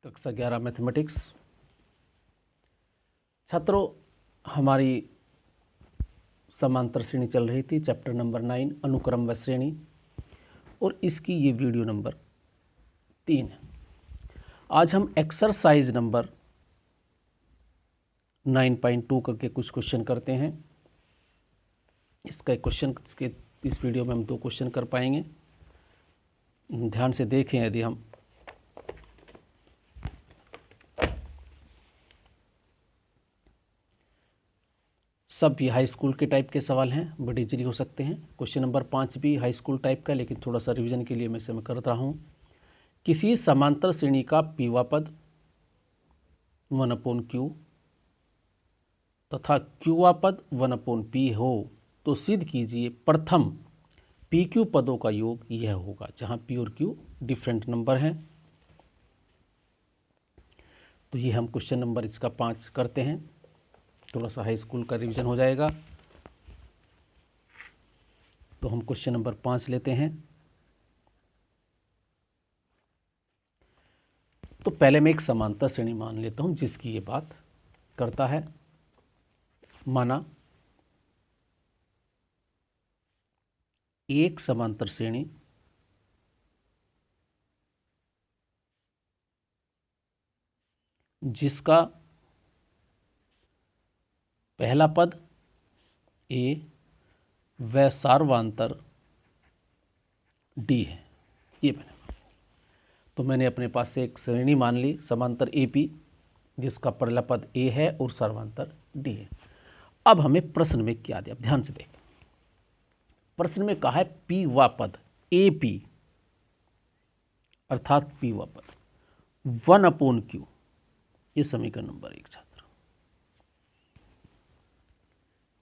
कक्षा 11 मैथमेटिक्स। छात्रों, हमारी समांतर श्रेणी चल रही थी, चैप्टर नंबर 9 अनुक्रम व श्रेणी, और इसकी ये वीडियो नंबर 3 है। आज हम एक्सरसाइज नंबर 9.2 करके कुछ क्वेश्चन करते हैं। इसका एक क्वेश्चन इस वीडियो में हम 2 क्वेश्चन कर पाएंगे। ध्यान से देखें। यदि हम सब ये हाई स्कूल के टाइप के सवाल हैं, बड़े इजीली हो सकते हैं। क्वेश्चन नंबर 5 भी हाई स्कूल टाइप का, लेकिन थोड़ा सा रिवीजन के लिए मैं इसे कर रहा हूँ। किसी समांतर श्रेणी का पीवा पद 1/q तथा क्यूवा पद 1/p हो तो सिद्ध कीजिए प्रथम pq पदों का योग यह होगा, जहाँ p और q डिफरेंट नंबर हैं। तो ये हम क्वेश्चन नंबर इसका 5 करते हैं। थोड़ा सा हाई स्कूल का रिवीजन हो जाएगा। तो हम क्वेश्चन नंबर 5 लेते हैं। तो पहले मैं एक समांतर श्रेणी मान लेता हूं जिसकी ये बात करता है। माना एक समांतर श्रेणी जिसका पहला पद a व सार्वंतर d है। ये मैंने अपने पास से एक श्रेणी मान ली समांतर AP, जिसका पहला पद a है और सार्वंतर d है। अब हमें प्रश्न में क्या दिया, ध्यान से देखें। प्रश्न में कहा है p वा पद AP अर्थात p वा पद 1/q। ये समीकरण नंबर 1 छात्र।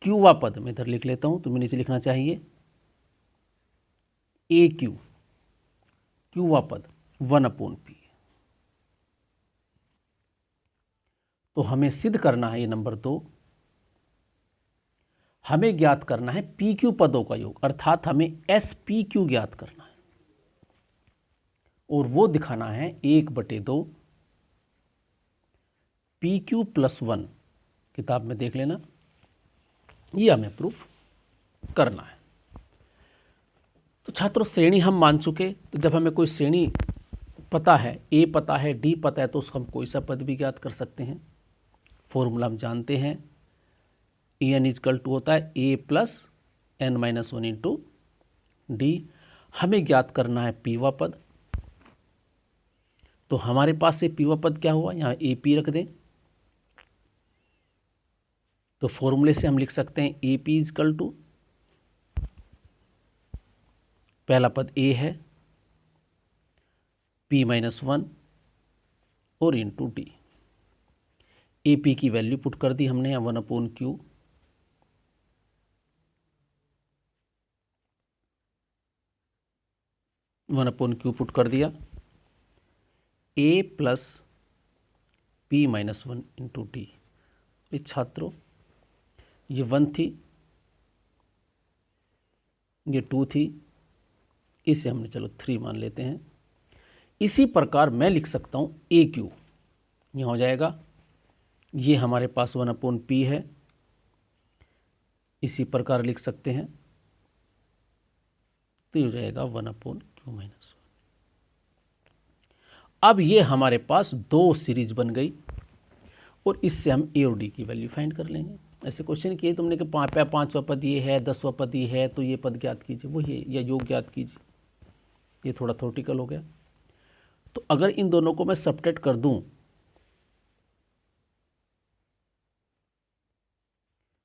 क्यू वा पद मैं इधर लिख लेता हूं, तो मैंने इसे लिखना चाहिए AQ। क्यू वा पद 1/p। तो हमें सिद्ध करना है ये नंबर 2। हमें ज्ञात करना है PQ पदों का योग, अर्थात हमें SPQ ज्ञात करना है, और वो दिखाना है 1/2 PQ + 1। किताब में देख लेना, ये हमें प्रूफ करना है। तो छात्रों, श्रेणी हम मान चुके। तो जब हमें कोई श्रेणी पता है, A पता है, D पता है, तो उसको हम कोई सा पद भी ज्ञात कर सकते हैं। फॉर्मूला हम जानते हैं, En = होता है A + n-1 × D। हमें ज्ञात करना है P वा पद। तो हमारे पास से P वा पद क्या हुआ, यहाँ AP रख दें। तो फॉर्मूले से हम लिख सकते हैं AP = पहला पद A है P-1 और इंटू D। AP की वैल्यू पुट कर दी हमने, 1/q। पुट कर दिया। A + P-1 into D। छात्रों, ये 1 थी, ये 2 थी, इसे हमने चलो 3 मान लेते हैं। इसी प्रकार मैं लिख सकता हूँ AQ, यहाँ हो जाएगा, ये हमारे पास 1/p है। इसी प्रकार लिख सकते हैं, तो ये हो जाएगा 1/q-1। अब ये हमारे पास 2 सीरीज बन गई, और इससे हम A और D की वैल्यू फाइंड कर लेंगे। ऐसे क्वेश्चन किए तुमने कि 5वां पद ये है, 10वां पद ये है, तो ये पद ज्ञात कीजिए, वो ये या योग ज्ञात कीजिए। ये थोड़ा थ्योरेटिकल हो गया। तो अगर इन दोनों को मैं सब्ट्रैक्ट कर दूं,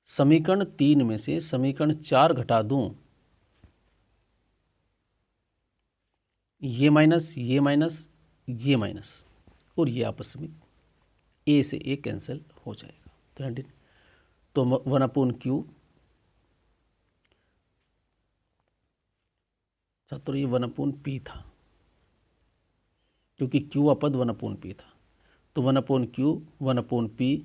समीकरण 3 में से समीकरण 4 घटा दूं, ये माइनस, ये माइनस, ये माइनस, और ये आपस में A से A कैंसिल हो जाएगा। तो 1/q, छात्रों ये 1/p था, क्योंकि q वा पद 1/p था। तो 1/q 1/p,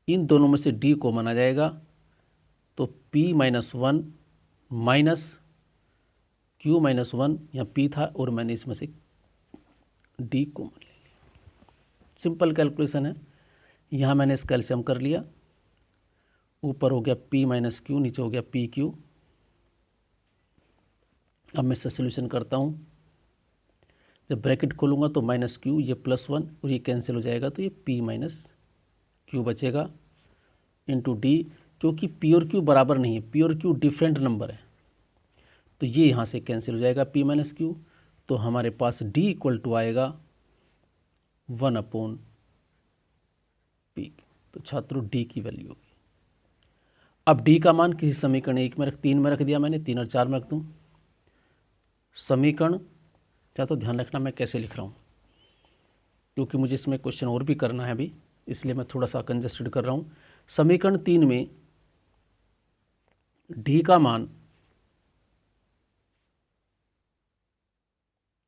इन दोनों में से D को माना जाएगा। तो P-1 माइनस Q-1, यहाँ P था और मैंने इसमें से D को मान लिया। सिंपल कैलकुलेशन है। यहाँ मैंने इसका एलसीएम कर लिया, ऊपर हो गया p माइनस क्यू, नीचे हो गया पी क्यू। अब मैं इसका सोल्यूशन करता हूँ। जब ब्रैकेट खोलूँगा तो माइनस क्यू, ये +1 और ये कैंसिल हो जाएगा, तो ये p माइनस क्यू बचेगा इंटू डी, क्योंकि पी और क्यू बराबर नहीं है, पी और क्यू डिफरेंट नंबर है, तो ये यहाँ से कैंसिल हो जाएगा p माइनस क्यू। तो हमारे पास d इक्वल टू आएगा 1/p। तो छात्रों d की वैल्यू होगी। अब d का मान किसी समीकरण 1 में 3 में रख दिया मैंने, 3 और 4 में रख दूँ। समीकरण क्या, तो ध्यान रखना मैं कैसे लिख रहा हूँ, क्योंकि मुझे इसमें क्वेश्चन और भी करना है अभी, इसलिए मैं थोड़ा सा कंजस्टेड कर रहा हूँ। समीकरण 3 में d का मान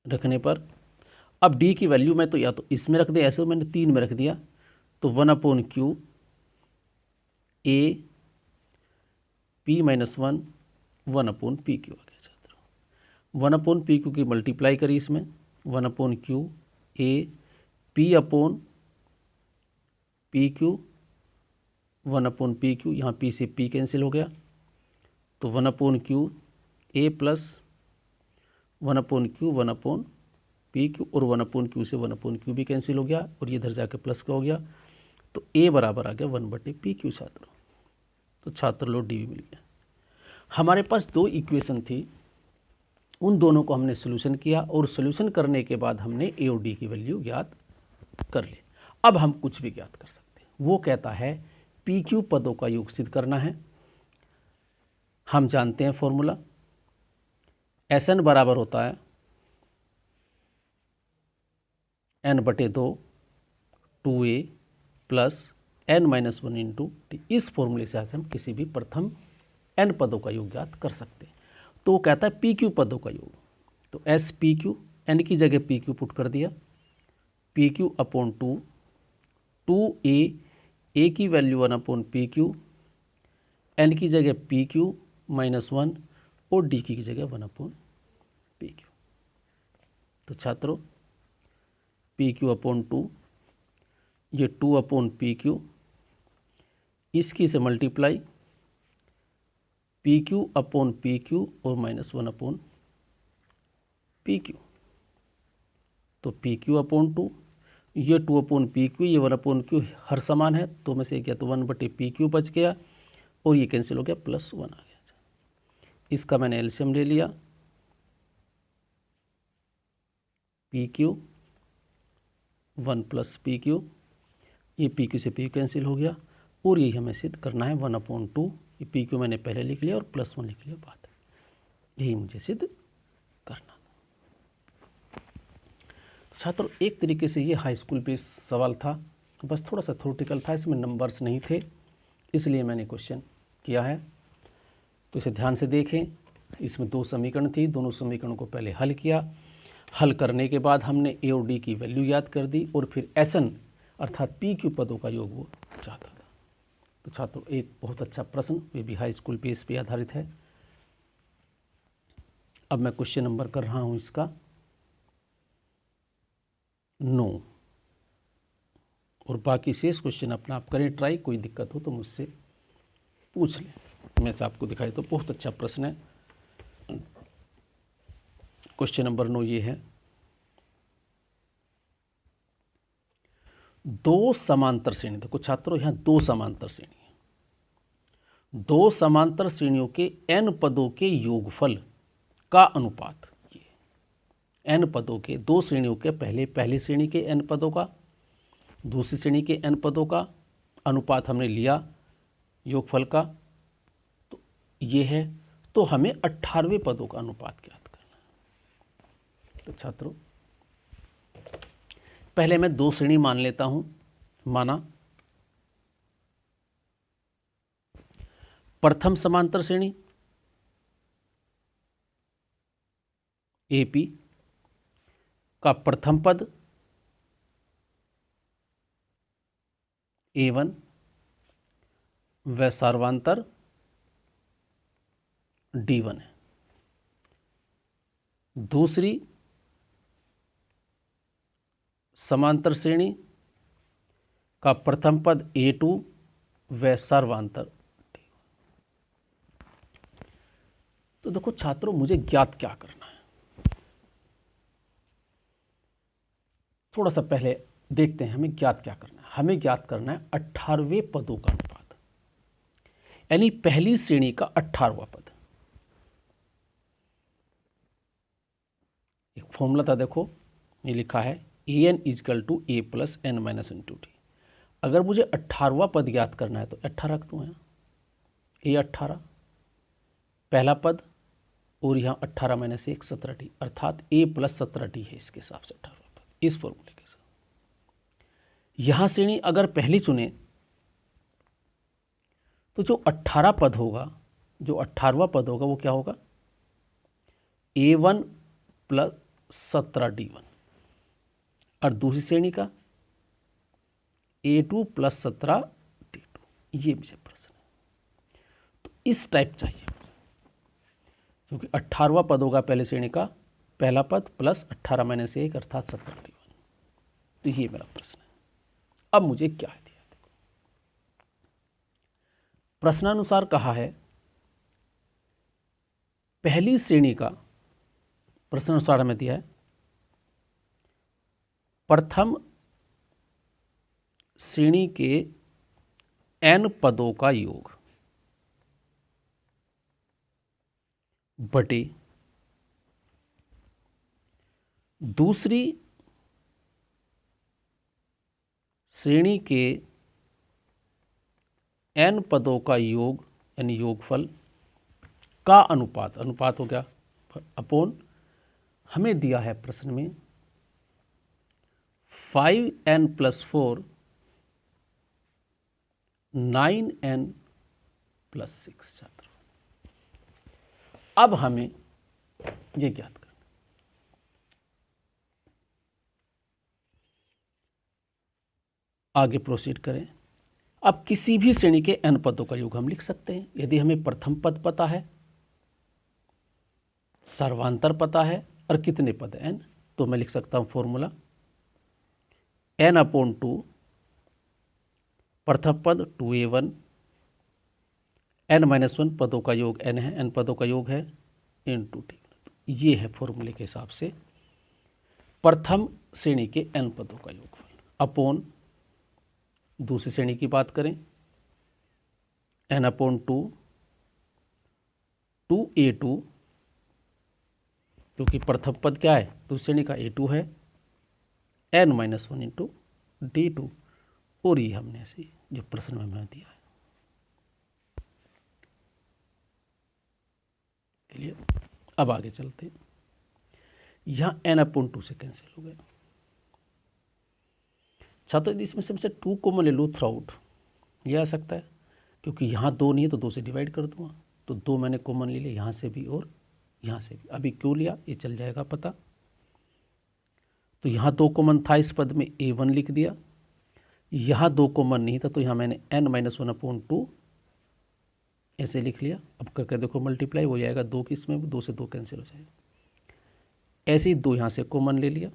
रखने पर, अब d की वैल्यू मैं तो या तो इसमें रख दिया, ऐसे मैंने 3 में रख दिया, तो 1/q a p minus 1 1/pq आ गया छात्रों। 1/pq की मल्टीप्लाई करी इसमें, 1/q a p/pq 1/pq, यहाँ p से p कैंसिल हो गया, तो 1/q a plus 1/q 1/pq, और 1/q से 1/q भी कैंसिल हो गया, और ये इधर जाके प्लस का हो गया, तो a बराबर आ गया 1/pq छात्रों। तो छात्र लोग डी भी मिल गया। हमारे पास दो इक्वेशन थी, उन दोनों को हमने सोल्यूशन किया, और सोल्यूशन करने के बाद हमने ए और डी की वैल्यू ज्ञात कर ली। अब हम कुछ भी ज्ञात कर सकते हैं। वो कहता है पी क्यू पदों का योग सिद्ध करना है। हम जानते हैं फॉर्मूला, एस एन बराबर होता है n/2 2a plus n-1 into T. इस फॉर्मूले से हम किसी भी प्रथम n पदों का योग ज्ञात कर सकते हैं। तो वो कहता है पी क्यू पदों का योग, तो एस पी क्यू, एन की जगह पी क्यू पुट कर दिया, पी क्यू अपॉन 2 ए की वैल्यू 1/pq, एन की जगह पी क्यू -1 और डी की जगह 1/pq। तो छात्रों पी क्यू अपॉन 2, ये 2/pq, इसकी से multiply P Q upon P Q और -1/pq, तो पी क्यू अपॉन 2, ये 2/pq, ये 1/q हर समान है, तो में से क्या, तो 1/pq बच गया, और ये कैंसिल हो गया, +1 आ गया। इसका मैंने एलसीएम ले लिया, pq 1 + pq, ये pq से pq कैंसिल हो गया, और यही हमें सिद्ध करना है 1/2। ये pq मैंने पहले लिख लिया और +1 लिख लिया बाद, यही मुझे सिद्ध करना। छात्रों एक तरीके से ये हाई स्कूल बेस सवाल था, बस थोड़ा सा थ्योरेटिकल था, इसमें नंबर्स नहीं थे, इसलिए मैंने क्वेश्चन किया है। तो इसे ध्यान से देखें। इसमें 2 समीकरण थी, दोनों समीकरणों को पहले हल किया, हल करने के बाद हमने ए और डी की वैल्यू याद कर दी, और फिर एस एन अर्थात पी क्यू पदों का योग वो चाहता था। तो छात्रों एक बहुत अच्छा प्रश्न, वे भी हाई स्कूल बेस पे आधारित है। अब मैं क्वेश्चन नंबर कर रहा हूँ इसका 9, और बाकी शेष क्वेश्चन अपना आप करें ट्राई, कोई दिक्कत हो तो मुझसे पूछ लें, मैं से आपको दिखाई। तो बहुत अच्छा प्रश्न है। क्वेश्चन नंबर 9 ये है, 2 समांतर श्रेणी, देखो छात्रों यहाँ 2 समांतर श्रेणी है, 2 समांतर श्रेणियों के n पदों के योगफल का अनुपात, ये n पदों के 2 श्रेणियों के पहली श्रेणी के n पदों का, दूसरी श्रेणी के n पदों का अनुपात हमने लिया योगफल का, तो ये है। तो हमें 18वें पदों का अनुपात ज्ञात करना है। तो छात्रों पहले मैं 2 श्रेणी मान लेता हूं, माना प्रथम समांतर श्रेणी एपी का प्रथम पद A1 व सार्वांतर D1 है। दूसरी समांतर श्रेणी का प्रथम पद A2 व सर्वांतर। तो देखो छात्रों, मुझे ज्ञात क्या करना है, थोड़ा सा पहले देखते हैं हमें ज्ञात क्या करना है। हमें ज्ञात करना है 18वें पदों का अनुपात, यानी पहली श्रेणी का 18वां पद। एक फॉर्मूला था, देखो ये लिखा है an equal to a plus n minus into T. अगर मुझे 18वां पद ज्ञात करना है तो 18 रख दूँ यहाँ, a 18 पहला पद, और यहाँ 18 माइनस 1 17t, अर्थात a प्लस 17t है इसके हिसाब से 18वां पद, इस फॉर्मूले के साथ। यहाँ श्रेणी अगर पहली चुने तो जो 18 पद होगा, जो 18वां पद होगा वो क्या होगा, a1 प्लस 17d1, और दूसरी श्रेणी का a2 प्लस 17d2। ये मुझे प्रश्न है, तो इस टाइप चाहिए, क्योंकि 18वां पद होगा पहले श्रेणी का, पहला पद प्लस 18 माइनस 1 अर्थात 17d1। तो ये मेरा प्रश्न है। अब मुझे क्या है दिया, देखो प्रश्नानुसार कहा है पहली श्रेणी का, प्रश्नानुसार हमें दिया है प्रथम श्रेणी के n पदों का योग बटे दूसरी श्रेणी के n पदों का योग यानी योगफल का अनुपात, अनुपात हो गया अपॉन, हमें दिया है प्रश्न में 5n प्लस 4 9n प्लस 6। छात्र, अब हमें ये ज्ञात करना, आगे प्रोसीड करें। अब किसी भी श्रेणी के n पदों का योग हम लिख सकते हैं। यदि हमें प्रथम पद पता है, सर्वांतर पता है, और कितने पद n, तो मैं लिख सकता हूं फॉर्मूला n अपॉन 2, प्रथम पद 2a1, n माइनस 1 पदों का योग n है, n पदों का योग है इंटू टी। ये है फॉर्मूले के हिसाब से प्रथम श्रेणी के n पदों का योगफल अपॉन दूसरी श्रेणी की बात करें n अपॉन 2 2a2, क्योंकि प्रथम पद क्या है, दूसरी श्रेणी का a2 है, n माइनस 1 इंटू d2, और ये हमने ऐसे जो प्रश्न में हमें दिया है। चलिए अब आगे चलते हैं। यहाँ n अपॉन 2 से कैंसिल हो गया। छात्र यदि इसमें से 2 कॉमन ले लो थ्रू आउट, ये आ सकता है, क्योंकि यहाँ 2 नहीं है तो 2 से डिवाइड कर दूंगा, तो 2 मैंने कॉमन ले लिया यहाँ से भी और यहाँ से भी। अभी क्यों लिया ये चल जाएगा पता। तो यहाँ 2 कॉमन था, इस पद में a1 लिख दिया, यहाँ 2 कॉमन नहीं था तो यहाँ मैंने n माइनस 1 अपॉन 2 ऐसे लिख लिया। अब करके देखो मल्टीप्लाई हो जाएगा, 2 की इसमें 2 से 2 कैंसिल हो जाएगा। ऐसे ही 2 यहाँ से कॉमन ले लिया,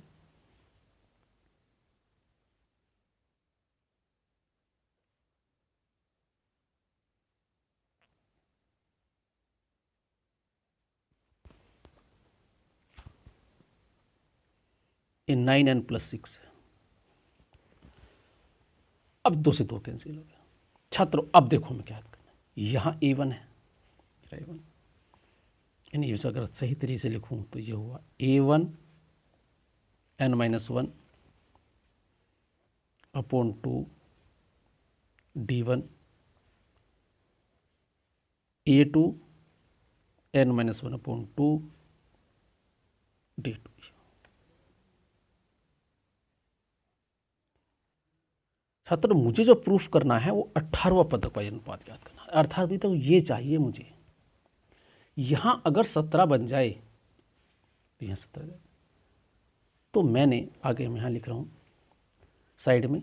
ये 9n प्लस 6 है। अब 2 से 2 कैंसिल हो गया। छात्रों अब देखो मैं क्या करना है, यहाँ a1 है, a1 यानी इसे अगर सही तरीके से लिखूँ तो ये हुआ a1 n minus 1 upon 2 d1 a2 n minus 1 upon 2 d2। छात्र मुझे जो प्रूफ करना है वो 18वां पद का अनुपात ज्ञात करना है, अर्थात भी तो ये चाहिए मुझे। यहाँ अगर 17 बन जाए तो यहाँ 17, तो मैंने आगे मैं यहाँ लिख रहा हूँ साइड में,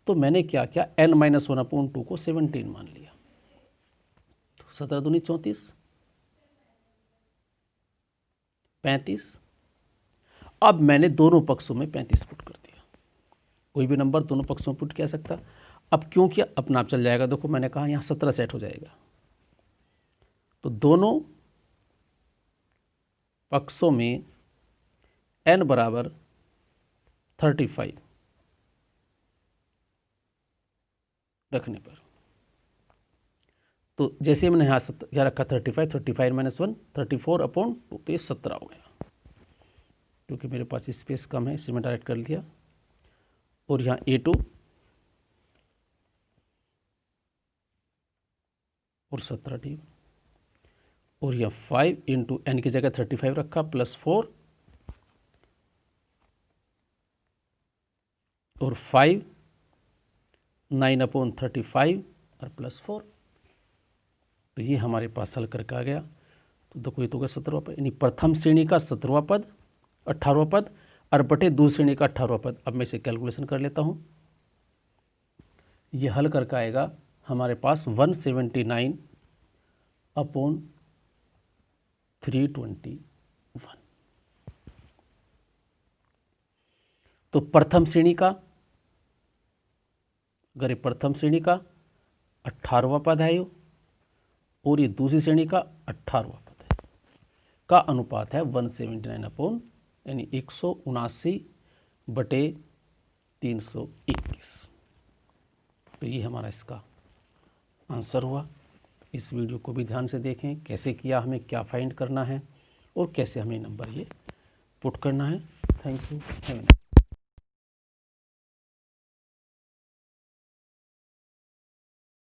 तो मैंने क्या किया n माइनस 1 अपॉन 2 को 17 मान लिया, तो 17 दूनी 34 35। अब मैंने दोनों पक्षों में 35 पुट कर दिया, कोई भी नंबर दोनों पक्षों में पुट किया सकता। अब क्यों किया, अपना आप चल जाएगा। देखो मैंने कहा यहाँ 17 सेट हो जाएगा, तो दोनों पक्षों में n बराबर 35 रखने पर, तो जैसे मैंने यहाँ रखा 35 माइनस 1 34/2, तो ये 17 हो गया। क्योंकि मेरे पास स्पेस कम है इसलिए मैं डायरेक्ट कर लिया। और यहाँ A2 और 17 डी, और यहाँ 5 इंटू n की जगह 35 रखा प्लस 4 और 5 9/35 और प्लस 4, तो ये हमारे पास हल करके आ गया। तो देखो ये तो होगा 17वां पद, यानी प्रथम श्रेणी का 17वां पद 18वां पद और बटे दूसरी श्रेणी का 18वां पद। अब मैं इसे कैलकुलेशन कर लेता हूँ। ये हल करके आएगा हमारे पास 179/321। तो प्रथम श्रेणी का, अगर ये प्रथम श्रेणी का 18वां पद है और ये दूसरी श्रेणी का 18वां पद है, का अनुपात है 179 यानी 179/321। तो ये हमारा इसका आंसर हुआ। इस वीडियो को भी ध्यान से देखें, कैसे किया, हमें क्या फाइंड करना है और कैसे हमें नंबर ये पुट करना है। Thank you.